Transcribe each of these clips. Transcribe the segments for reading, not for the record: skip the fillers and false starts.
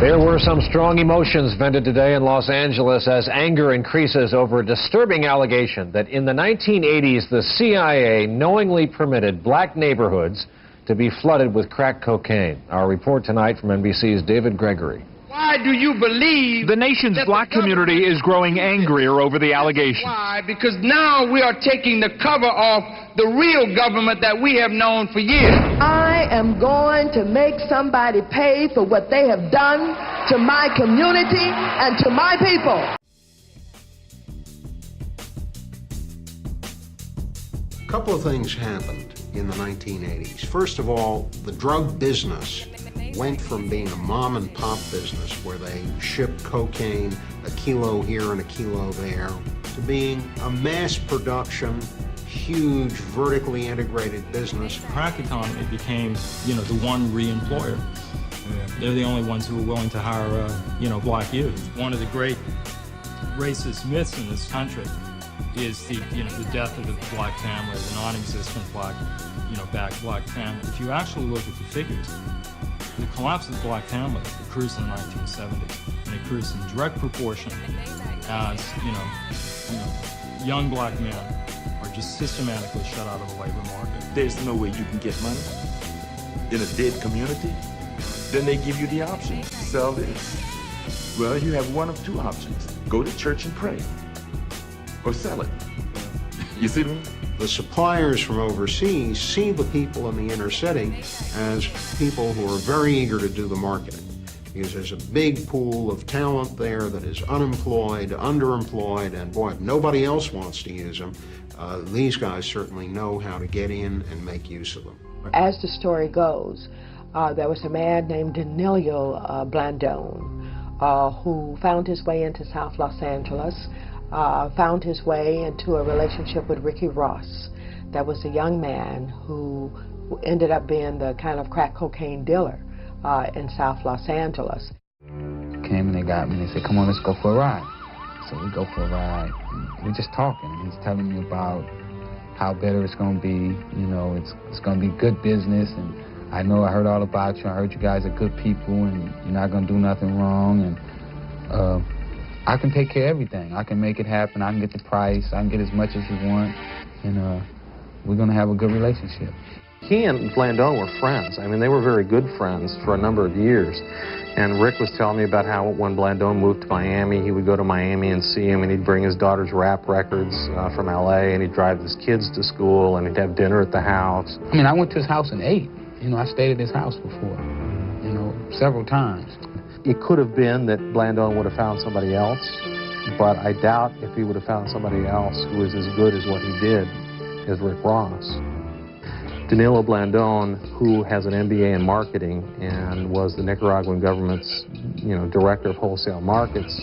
There were some strong emotions vented today in Los Angeles as anger increases over a disturbing allegation that in the 1980s the CIA knowingly permitted black neighborhoods to be flooded with crack cocaine. Our report tonight from NBC's David Gregory. Why do you believe the nation's black community is growing angrier over the allegation? Why? Because now we are taking the cover off the real government that we have known for years. I am going to make somebody pay for what they have done to my community and to my people. A couple of things happened in the 1980s. First of all, the drug business went from being a mom and pop business where they shipped cocaine a kilo here and a kilo there to being a mass production, huge vertically integrated business. Crack economy became, the one re-employer. They're the only ones who are willing to hire, black youth. One of the great racist myths in this country is the death of the black family, the non-existent black family. If you actually look at the figures, the collapse of the black family occurs in the 1970s, and occurs in direct proportion as, young black men are just systematically shut out of the labor market. There's no way you can get money in a dead community. Then they give you the option, sell this. Well, you have one of two options. Go to church and pray, or sell it. You see me? The suppliers from overseas see the people in the inner city as people who are very eager to do the marketing, because there's a big pool of talent there that is unemployed, underemployed, and boy, if nobody else wants to use them, these guys certainly know how to get in and make use of them. As the story goes, there was a man named Danilo Blandone who found his way into South Los Angeles, found his way into a relationship with Ricky Ross. That was a young man who ended up being the kind of crack cocaine dealer in South Los Angeles. Came and they got me and they said, come on, let's go for a ride. So we go for a ride, and we're just talking, and he's telling me about how better it's going to be, it's going to be good business, and I heard all about you, I heard you guys are good people, and you're not going to do nothing wrong, and I can take care of everything. I can make it happen. I can get the price. I can get as much as you want. And we're going to have a good relationship. He and Blandone were friends. I mean, they were very good friends for a number of years. And Rick was telling me about how when Blandone moved to Miami, he would go to Miami and see him, and he'd bring his daughter's rap records from L.A., and he'd drive his kids to school, and he'd have dinner at the house. I mean, I went to his house and ate. I stayed at his house before, several times. It could have been that Blandone would have found somebody else, but I doubt if he would have found somebody else who was as good as what he did as Rick Ross. Danilo Blandone, who has an MBA in marketing and was the Nicaraguan government's, director of wholesale markets,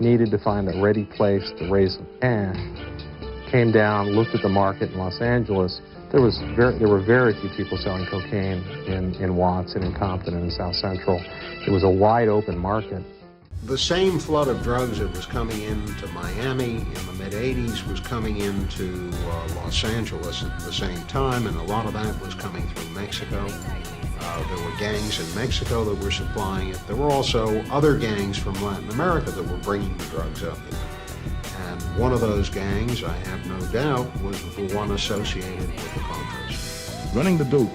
needed to find a ready place to raise some cash. Came down, looked at the market in Los Angeles. There were very few people selling cocaine in Watts and in Compton and in South Central. It was a wide open market. The same flood of drugs that was coming into Miami in the mid-'80s was coming into Los Angeles at the same time, and a lot of that was coming through Mexico. There were gangs in Mexico that were supplying it. There were also other gangs from Latin America that were bringing the drugs up there. And one of those gangs, I have no doubt, was the one associated with the Contras. Running the dope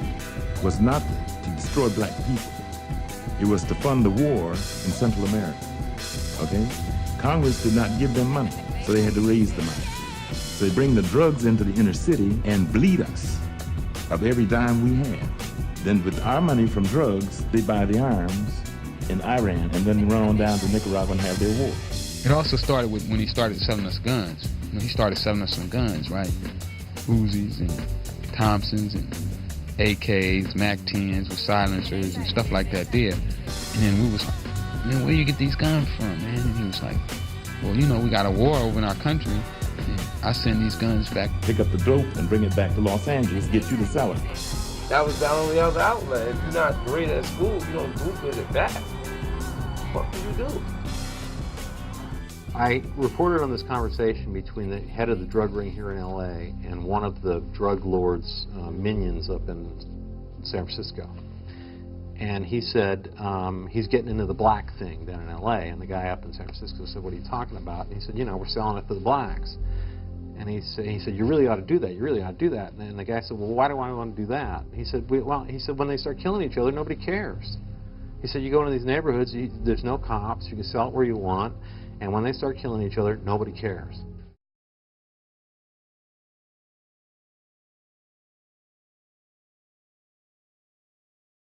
was not to destroy black people. It was to fund the war in Central America, okay? Congress did not give them money, so they had to raise the money. So they bring the drugs into the inner city and bleed us of every dime we had. Then with our money from drugs, they buy the arms in Iran and then run on down to Nicaragua and have their war. It also started with when he started selling us guns. He started selling us some guns, right? Uzis and Thompsons and AKs, MAC-10s with silencers and stuff like that there. And then we was, man, where you get these guns from, man? And he was like, well, we got a war over in our country. And I send these guns back. Pick up the dope and bring it back to Los Angeles, get you to sell it. That was the only other outlet. If you're not great at school, you don't do good at that. What can you do? I reported on this conversation between the head of the drug ring here in L.A. and one of the drug lord's minions up in San Francisco. And he said he's getting into the black thing down in L.A. And the guy up in San Francisco said, what are you talking about? And he said, you know, we're selling it to the blacks. And he said, you really ought to do that. You really ought to do that. And the guy said, well, why do I want to do that? He said, when they start killing each other, nobody cares. He said, you go into these neighborhoods, there's no cops. You can sell it where you want. And when they start killing each other, nobody cares.